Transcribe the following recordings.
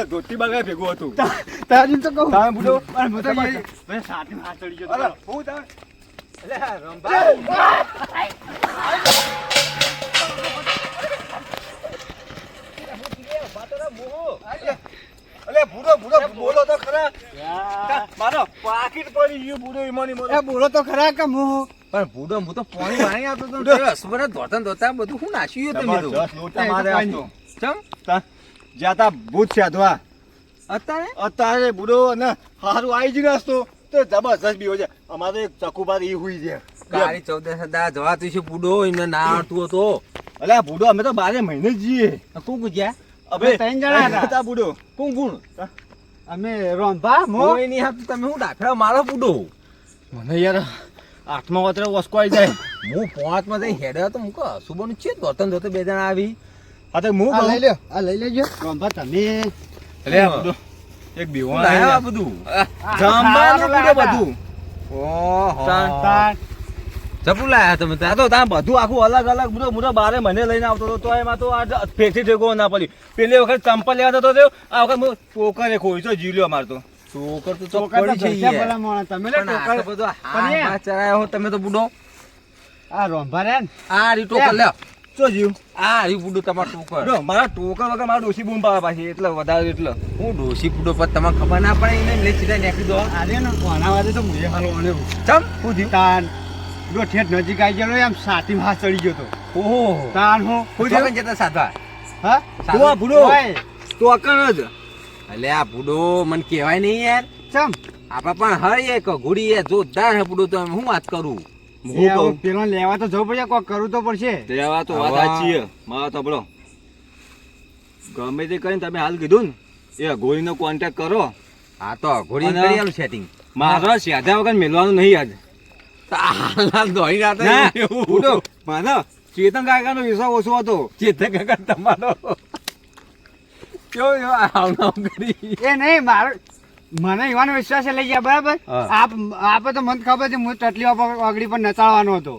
ધોતી બગાય ભેગું હતું તારી તો કહું તમે બુડો સાથી હાથ ચડી ગયો હું તમે બોલો તો ખરા મારો પાકીટ પડી ગયું બુડો ઈમાની બોલો તો ખરા કે હું પણ ભૂડો હું તો પાણી વાણી આવતો તો અસબરે ધોતા બધું હું નાખ્યું તમે તો ચમ જ્યાં ભૂત છે અધવા અત્યારે અત્યારે બુડો અને હારું આવી જ નાસ્તો તો જબરજસ્ત બી હોય છે અમારે એક ચકુબાર ઈ હુઈ છે કાળી 14 સદા જવાતું છે ભૂડો એમને ના આવતું હતો અલ્યા ભૂડો અમે તો 12 મહિને જ જઈએ કોણ ગુજ્યા હવે 3 જણા હતા ભૂડો કોણ અમે રોંભા કોઈ નહીં હતું તમે હું દાખલા મારો ભૂડો મને યાર આઠમા વાતરે વસકો આવી જાય હું 5 માં જઈ હેડ્યો તો મુકો સુબોનું છે ધોતે બે જણા આવી હા તો હું લઈ લ્યો આ લઈ લેજો રોંભા તમે અલ્યા ભૂડો એક બીવાણ લાયા બધું જમવાનું ભૂડો બધું ઓહો તાર જપુ લાયા તમે આ તો ત્યાં બધું આખું અલગ અલગ બધું મોટો 12 મહિને લઈને આવતો હતો તો એમાં તો આ ફેરથી ઠેકો ના પડી પેલી વખત ચંપલ લેવા જતો હતો આ વખત હું ટોકરે ખોઈ તો જીલ્યો મારતો ચોકર તો ચોકર તો પડી છે ભલા મોણા તમે લે ટોકર બધો હા ચરાયો હો તમે તો બુડો આ રોંભા રે આ રી ટોકર લ્યો ચો જીવ આ રી બુડો તમાર ટોકર જો મારા ટોકર વગર મારા ડોશી બૂમ પાવા પાછી એટલે વધારે એટલે હું ડોસી બુડો પર તમને ખબર ના પડે એને લે સીધા નાખી દો આરે ને કોના વાદે તો મુએ હાલો અને ચમ હું થયું તાન જો ઠેઠ નજીક આવી ગયો એમ સાથી હાથ ચડી ગયો તો ઓહો તાન હું હું જોગન જતા સાધવા હા તો આ ભૂડો ટોકર જ અલે આ બુડો મને કહેવાય નહીં યાર ચમ આપા પણ હર એક ઘોડી એ જોરદાર હે બુડો તો હું વાત કરું હું કહું પેલો લેવા તો જવું પડશે કોઈ કરવું તો પડશે તેવા તો વાત સાચી છે મારા તબડો ગમે તે કરીને તમે હાલ કીધું ને એ ગોળીનો કોન્ટેક્ટ કરો હા તો ઘોડી કરી આલું સેટિંગ મારા સાધા વગર મેળવાનું નહીં આજ હાલ દોઈ રાત બુડો મારા ચેતન કાકાનો વિશ્વાસ ઓછો હતો ચેતન કાકા તમારો કેવો આવનાવ કરી એ નહીં મારો મને એવાનો વિશ્વાસ લઈ ગયા બરાબર આપે તો મને ખબર છે હું ટટલી આગળી પર નચાડવાનો હતો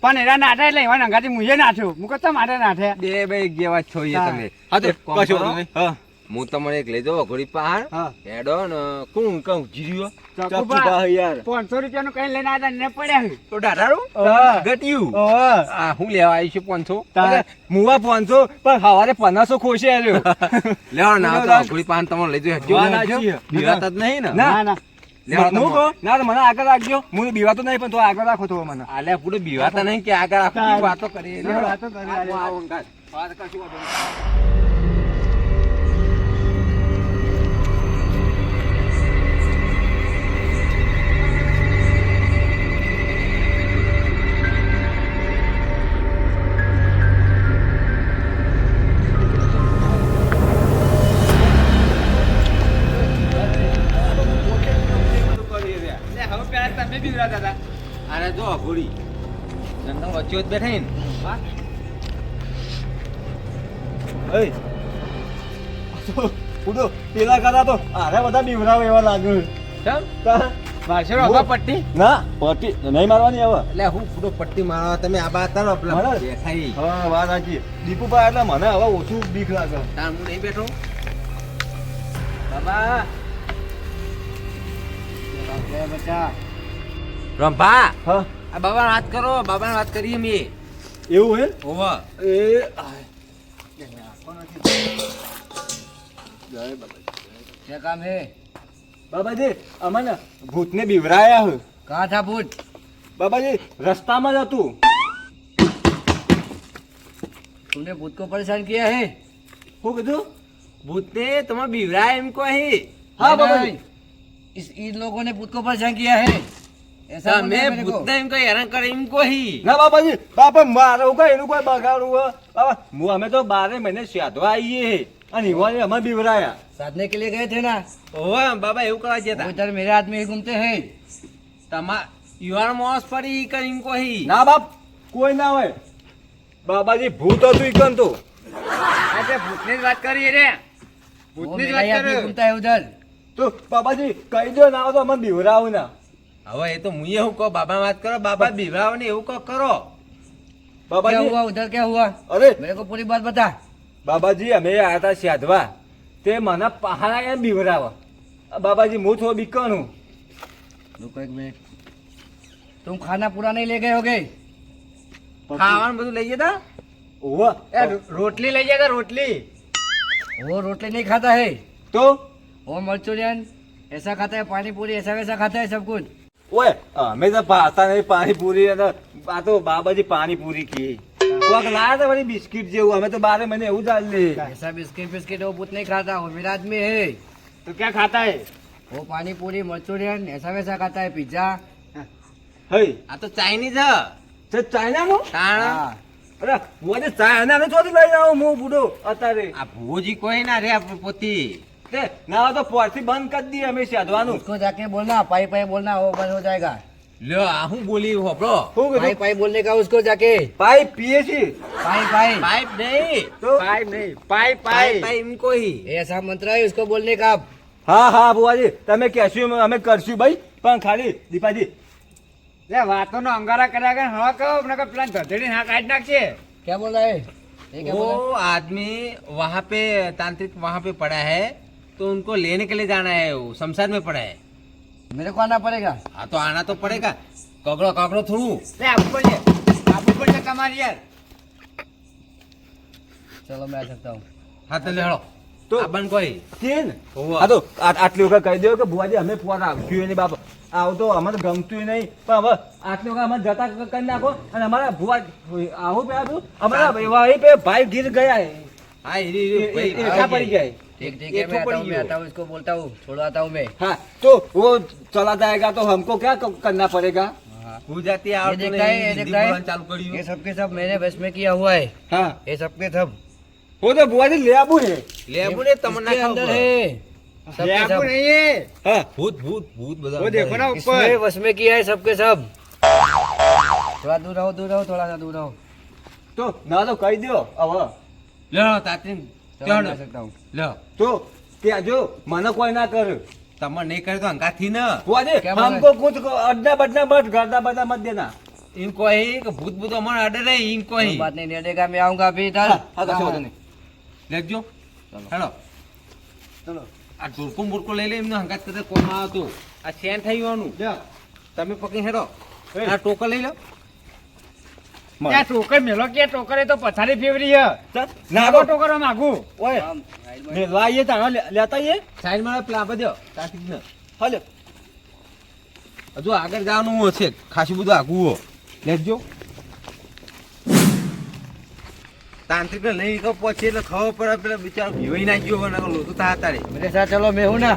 પણ એના નાઠા એટલે એવા નંગાથી મુજે નાઠ્યો હું કહેતા માટે નાઠે બે બે જેવા છો તમે હા તો કશો વાંધો નહીં. હા હું તમને એક લઈ જાઉં ઘોડી પહાડ હેડો ને કોણ કહું જીર્યો ચકુબા યાર 500 રૂપિયાનું કઈ લઈને આવ્યા ને પડ્યા તો ડાઢારું ગટ્યું આ હું લેવા આવી છું 500 મુવા 500 પણ સવારે 1500 ખોશે આવ્યો લેવા ના તો ઘોડી પહાડ તમને લઈ જાઉં બીવાતા જ નહીં ને ના ના હું કહું ના તો મને આગળ રાખજો હું બીવાતો નહીં પણ તો આગળ રાખો તો મને આલે પૂરે બીવાતા નહીં કે આગળ આખી વાતો કરી વાતો કરી વાત કરશું વાંધો નહીં. અરે જો ઘોડી જંગલ વચ્ચે જ બેઠા ને એય ઉડો પેલા કરતા તો આરે બધા બીવરાવ એવા લાગ્યું ચમ મારશે રોબા પટ્ટી ના પટ્ટી નહીં મારવાની હવે એટલે હું પૂરો પટ્ટી મારવા તમે આ બાત તારો પેલા મને? બેઠાઈ હા વાત સાચી દીપુભાઈ એટલે મને હવે ઓછું બીક લાગે તાર હું નહીં બેઠો બાબા બચા રંભા હા આ બાબા વાત કરો બાબા વાત કરીએ અમે એવું હે ઓવા એ क्या काम है બાબાજી અમને ભૂતને બીવરાયા હે कहाँ था भूत બાબાજી રસ્તામાં જ હતું तुमने भूत को परेशान किया है શું કીધું ભૂતને તમે બીવરાય એમ કહી હા બાબાજી इन लोगों ने भूत को परेशान किया है ऐसा बोल તમે दिया मेरे को। ભૂતને એમ કહી હેરાન કરે એમ કહી ના બાબાજી બાપા મારું કઈ એનું કોઈ બગાડું હે બાબા હું અમે તો 12 મહિને સાધવા આવીએ અને ઈવાને અમે બીવરાયા साधने के लिए गए थे ना ઓવા બાબા એવું કરવા वो જતા इधर मेरे हाथ में ही घूमते हैं તમા યુવાન મોસ પડી કરીને કોઈ ના બાપ કોઈ ના હોય બાબાજી ભૂત હતું ઈકન તો આજે ભૂતની જ વાત કરી રે ભૂતની જ વાત કરી તો બાબાજી કહી દો ના હોય તો અમને બીવરાવું ના હવે એ તો મુએ હું કહો બાબા વાત કરો બાબા બીવરાવો ને એવું કહો કરો બાબાજી उधर क्या हुआ અરે मेरे को पूरी बात बता બાબાજી અમે આયા હતા સાધવા તે મને પહાડા એમ બીવરાવા બાબાજી હું થોડો બીકણું रुको एक मिनट तुम खाना पूरा नहीं ले गए होगे ખાવાનું બધું લઈ જતા ઓવા રોટલી લઈ જાય રોટલી वो रोटी नहीं खाता है તો वो मंचूरियन ऐसा खाता है पानी पूरी ऐसा वैसा खाता है सब कुछ ઓય અમે તો ભાતા નહીં પાણીપુરી અને આ તો બાબાજી પાણીપુરી કી કોક લાયા તો વળી બિસ્કિટ જેવું અમે તો બારે મને એવું ચાલ લે ऐसा बिस्किट बिस्किट वो कुछ नहीं खाता वो मेरा आदमी है તો ક્યાં ખાતા હે वो पानी पूरी मंचूरियन ऐसा वैसा खाता है पिज्जा હઈ આ તો ચાઇનીઝ તે ચાઇનાનું તાણ हाँ અરે હું ચાઇના ને ચોથી લઈને આવું હું બુડો અત્યારે આ ભૂજી કોઈ ના રે પોતી તે ના હોય તો પોરથી બંધ કરી દઈએ અમે સાધવાનું उसको जाके बोलना पाई पाई बोलना वो बंद हो जाएगा લ્યો આ હું બોલી હોપડો શું पाई કીધું पाई बोलने का उसको जाके પાઈ પીએ છીએ पाई पाई પાઇપ નહીં તો પાઈ નહીં પાઈ પાઇપ પાઈ પાઇપ એમ કોઈ ऐसा मंत्र है उसको बोलने का હા હા બુઆજી તમે કહેશું અમે કરશું ભાઈ પણ ખાલી દીપાજી લે વાતોનો અંગારા કર્યા કે હા કહો નકર પ્લાન ધધેડી હા કાઢ નાખશે क्या बोल रहा है ये क्या बोल रहा वो आदमी वहाँ पे तांत्रिक वहाँ पे पड़ा है तो उनको लेने के लिए जाना है वो शमशान में पड़ा है है मेरे को आना पड़ेगा हाँ तो आना तो पड़ेगा ककड़ो ककड़ो थोड़ू લે આપવું પડશે તમારી યાર चलो मैं आ सकता हूँ हाँ तो ले हड़ो તો तो अपन कोई કેન હોવે. હા તો આટલી વખત કહી દો કે બુઆજી અમે પોર આવ્યું નહીં બાપ આવું તો અમને ગમતું નહીં પણ હવે આટલી વખત અમે જતા કરી નાખો અને અમારા ભુવા આવું પે આપ્યું અમારા એવા એ પે ભાઈ ગીર ગયા हाँ ये भाई એકલા પડી ગયા ठीक ठीक ये है मैं तो आता हूँ पड़ी मैं हो। आता हूँ इसको बोलता हूँ छोड़ो आता हूँ मैं हाँ तो वो चला जाएगा तो हमको क्या करना पड़ेगा हो जाती है ये और तो देखता है ये नहीं हिंदी देखता बोलना चालू है करी ये सबके सब मैंने बस में किया हुआ है हाँ ये सबके सब वो तो बुआ जी ले आबू है ले बोले तमन्ना इसके अंदर है લે सबके આપવું सब નહીં એ. हाँ भूत भूत भूत बता वो देखो ना इसमें ऊपर बस में किया है सबके सब थोड़ा दूर रहो थोड़ा सा दूर रहो तो ना तो कही दो अब ले लो ताती चलो मैं आ सकता हूँ लो तो क्या जो मना कोई ना कर तमन नहीं करे तो अंका थी ना बुआ जी क्या बोला? हमको कुछ अड्डा बड्डा मत गर्दा बड्डा मत देना इनको ही कि भूत भूत हमारा अडर है इनको कोई ही बात नहीं निकलेगा मैं आऊंगा अभी इधर हाँ तो छोड़ नहीं લેખજો હેલો चलो આ ટોરકો બોરકો લઈ લે એમને હંગાત કરતા કોમાં આવતો આ સેન થઈ ગયું जा તમે પકડી હેડો એ. આ ટોકર લઈ લો ત્યાં ટોકર મેલો કે ટોકરે તો પથારી ફેવરી છે चल નાગો नागो ટોકર માગું ओए हम साइड में मैं लाइए ताना लेता ये સાઈડ માં પેલા આપી દો તાકી ને हेलो હજુ આગળ જવાનું છે ખાસું બધું આગું હો લેખજો તાંત્રિક ને લઈ ગયો પછી એટલે ખબર પડે પેલા બિચારો ભીવાઈ ના ગયો ને લોતું તા તારે मेरे साथ चलो मैं हूँ ना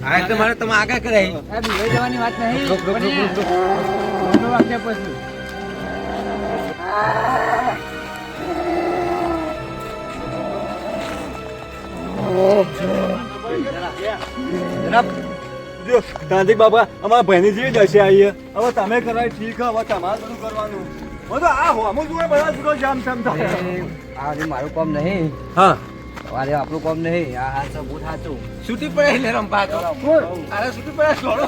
આ એટલે મારે તમે આગળ કરાય આ બીવાઈ જવાની વાત નહીં रुक रुक रुक रुक रुक ખોટું વાક્ય પછી जनाब જો તાંત્રિક બાબા અમારા ભાઈની જેવી દશા આવી છે. હવે તમે કરાય ઠીક છે, હવે તમારે બધું કરવાનું હું તો આ હોમું જોડે બધા જ રોજ જામ તેમ થાય. આજે મારું કામ નહીં હા આજે આપણું કામ નહીં આ હાથ બહુ થાતું છૂટી પડે લે રંપા તો અરે છૂટી પડે છોડો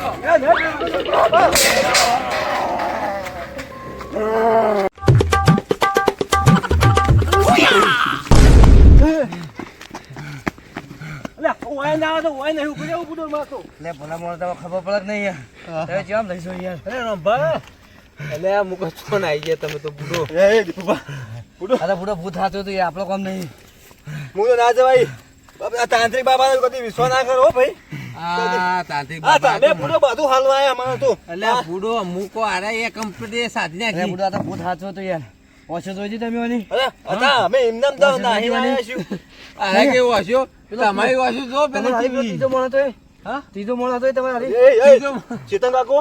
અલ્યા, ઓય ના આવે તો ઓય નહીં ઉભી રહે, ઊભું તો મારતો. એટલે ભલા મોણા તમે ખબર પડે કે નહીં યાર તમે કેમ લઈશું યાર અરે રંભા. એટલે આ મુકો છોન આવી ગયા તમે તો બુડો એ દીપુભા, બુડો, અરે બુડો ભૂત થાતું હતું એ આપણો કામ નહીં હું તો ના જવાય. બાપા, આ તાંત્રિક બાબાને કદી વિશ્વાસ ના કરો હો ભાઈ. આ તાંત્રિક આ બાબા તમે બુડો બધું હાલવા આયા અમારે તો. એટલે આ બુડો મુકો આરે એ કમ્પ્લીટ સાધી અરે નાખી બુડો આ તો ભૂત થાતું હતું યાર ઓછો જોઈ હતી તમે ઓની અરે, હતા, અમે એમને એમ તો બસ નાહી નથી આવ્યા છીએ. અરે કેવું હસ્યો તમારી વાસ્યું જો તમારે હારી પેલો પેલા ત્રીજો મોણો તો એ હા ત્રીજો મોણો તો એ તમારે હારી એ, એ, ચેતન કાકો,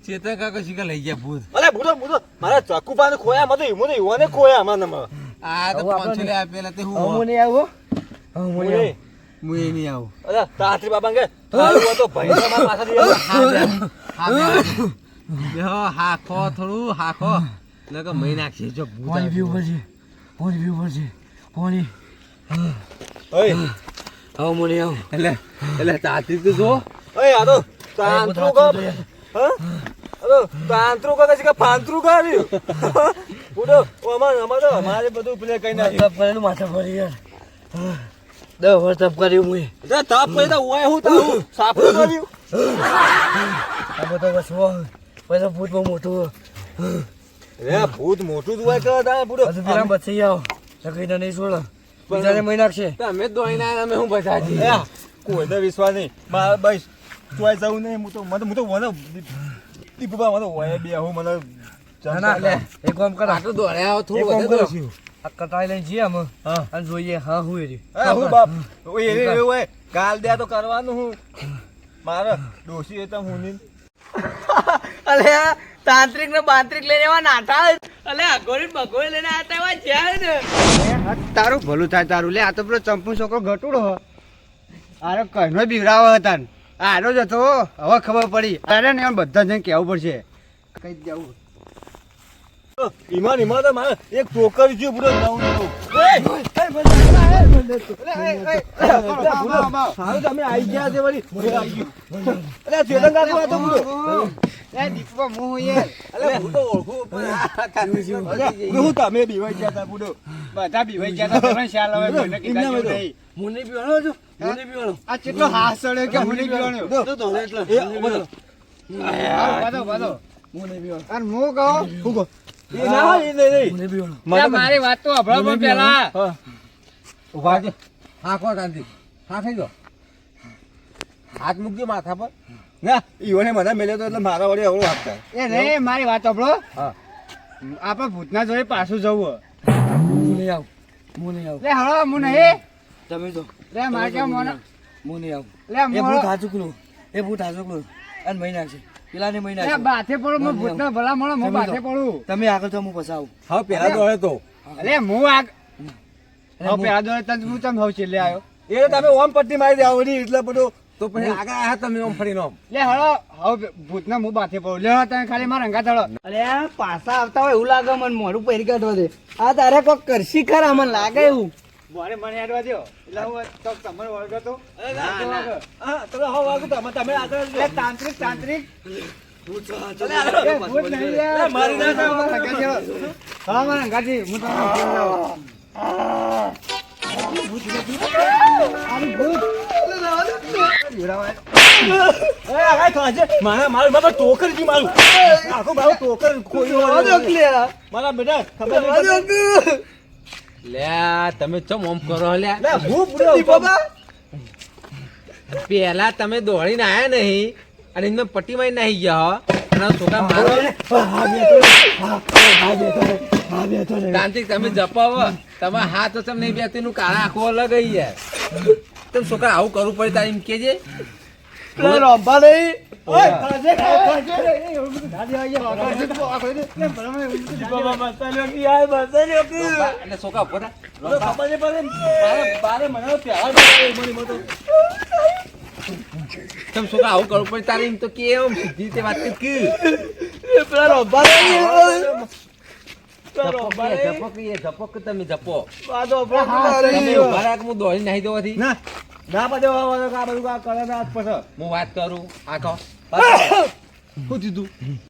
ચેતન કાકા શીખા લઈ ગયા ભૂત અરે બુડો, બુડો, મારા ચાકુપાને ખોયા, મને યુવાને ખોયા અમારામાં. આ તો હવે આપણે પાંચસો લે આપેલા તે હું હું નહીં આવું હું નહીં આવું હું એ નહીં આવું અરે તાંત્રિક બાબા કે હારું હોય તો ભાઈ તમારા પાછળથી આવો. હા બે બેહો હાખો થોડું હાખો નકર મહી નાખશે જો ભૂત પાણી આવ્યું. પીવું પડશે પાણી પીવું પડશે પાણી ઓય આવો મને આવો એટલે તાતી તો જો ઓય આ તો તાંત્રું કા હા અરે તાંત્રું કા કશી કા પાંત્રું કા રહ્યું બુડો અમારે બધું પેલે કઈ ના તપ કરેલું માથા ફરી યાર 10 વર્ષ તપ કર્યું મુએ તાપ પડી તો ઓય હું તારું સાપડું કર્યું આ બધો વસવો પછી ભૂત બહુ મોટું રે ભૂત મોટું જ હોય કે તા બુડો હજુ પેલા બચી આવો નકરીને નહીં છોડો બીજાને મહી નાખશે તમે દોઈને આયા અમે હું બચાજી એ કોઈને વિશ્વાસ નહીં મારે બસ ચોય જવું નહીં હું તો મને દીપુબા મને ઓય બે હું મને ના લે એક કામ કર આટલું દોડ્યા આવો એક થોડું કામ વધારે કરો દોડ્યું. આ કટાઈ લઈને જઈએ અમે હા અને જોઈએ હા હું એરી હું બાપ ઓય એ ઓય ગાલ દે તો કરવાનું હું મારે ડોસી એ તો હું નહીં અલે તાંત્રિક ને બાંત્રિક લઈને એવા નાટા અલે અગોરી બગોરી લઈને આતા એવા જાય ને તારું ભલું થાય તારું લે આ તો પેલો ચંપુ છોકરો ગટુડો હ આરે કઈનો બીવરાવો હતા ને આરો જ હતો હવે ખબર પડી અરે ને એમ બધા જણ કહેવું પડશે કઈ જવું ઈમાન તો મારે એક ટોકર છે પૂરો નવું સારું તમે આવી ગયા છે વળી અરે ચેતન કાકુ આ તો પૂરો એ દીપવા હું યાર અરે હું તો ઓળખું પણ હું તમે બીવાઈ ગયા હતા પૂરો બધા બીવાઈ ગયા હતા તમને ખ્યાલ આવે કોઈને કીધા જેવું નહીં. મુને પીવાનો છું મુને પીવાનો આ કેટલો હાથ સડ્યો કે હું નહીં પીવાનો તો એટલે એ બધો વાદો વાદો મુને પીવાનો અને હું કહું હું કહું એ ના હોય એ નહીં મુને પીવાનો લે, મારી વાત તો હભળો પણ પેલા હા ઉભા છે હાંકો તાંત્રિક. હા થઈ ગયો હાથ મૂકજો માથા પર ના ઈવને મને મેલ્યો તો એટલે મારા વડે અવળો હાથ થાય એ નહીં મારી વાત હભળો હા આપણે ભૂતના જોડે પાછું જવું મુને આવ મુને આવ લે હળો હું નહીં તમે તો લે મારે કેમ મોને મુને આવ લે એ હું ભૂત હાચુકલું એ ભૂત હાચુકલું અને મહી નાખશે પેલાને મહી લે નાખશે બાથે પડું હું ભૂતના ભલા મળો હું તમે બાથે તો. પડું તમે આગળ તો હું પસાવું હા પેલા દોડે તો અરે હું આ હવે પેલા દોડે તને હું ચમ હવ છેલ્લે આવ્યો એ તમે ઓમ પટ્ટી મારી દે આવડી એટલે બધું તો પછી આગળ આયા તમે ઓમ ફરીને ઓમ. લે હળો હવે ભૂતના હું બાથે પડું લે તમે ખાલી મારા રંગા થળો અરે આ પાછા આવતા હોય એવું લાગે મને મોઢું પહેરી કાઢવા દે આ તારે કોક કરશી ખરા મને લાગે એવું મારે મને હેડવા દો એટલે હું તો તમને વળગો તો હા તમે હો વાગુ તમે આગળ લે તાંત્રિક તાંત્રિક ભૂત એ ભૂત નહીં યાર. મારી ના જાઓ. હા મારા રંગાથી હું તમને બોલાવું. મારું ટોકર જી મારું આખું મારું ટોકર ખોઈ મારા બેટા ખબર નહીં લે તમે ચમ ઓમ કરો લે લે હું પૂરો પેલા તમે દોડીને આયા નહીં અને એમને પટ્ટી મારી નાહી ગયા હો. અને આ છોકરા મારો તાંત્રિક તમે જપાવો તમે હાથ ચમ નહીં બેસતી નું કાળા આખું અલગ આવી યાર તમે છોકરા આવું કરવું પડે તારે એમ કેજે રંભા નહીં એટલે છોકરા ઉભો થા. તમે છોકરા આવું કરવું પડે તારે એમ તો કેમ સીધી રીતે વાત કરી જપો તમે જપો તમે ઉભા રાખ હું દોડી નાહી દોવાથી ના ના બધું આ બધું આ કરે ના પછી હું વાત કરું આ કહો શું દીધું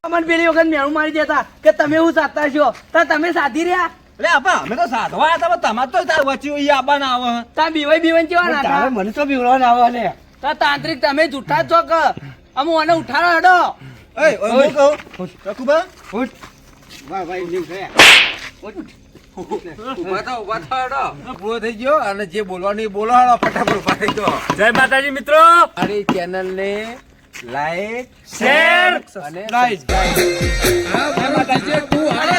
મને પેલી વખત મેણું મારી દેતા કે તમે હું સાધતા છો તો તમે સાધી રહ્યા એટલે આપા અમે તો સાધવા હતા પણ તમારે તો તાર વચ્ચે ઈ આબા ના આવે તા બીવાઈ બીવાઈ કેવા નાખા મને તો બીવડાવ આવે ને તો તાંત્રિક તમે જૂઠા જ છો કે અમુ આને ઉઠાડો હેડો એ હું કહું રકુબા વાહ ભાઈ જેવું છે ઉભા થાવ હેડો પૂરો થઈ ગયો અને જે બોલવાનું એ બોલો હેડો ફટાફટ ઉભા થઈ ગયો જય માતાજી મિત્રો મારી ચેનલ ને લાઈક શેર અને સબસ્ક્રાઇબ જય માતાજી તું હાલે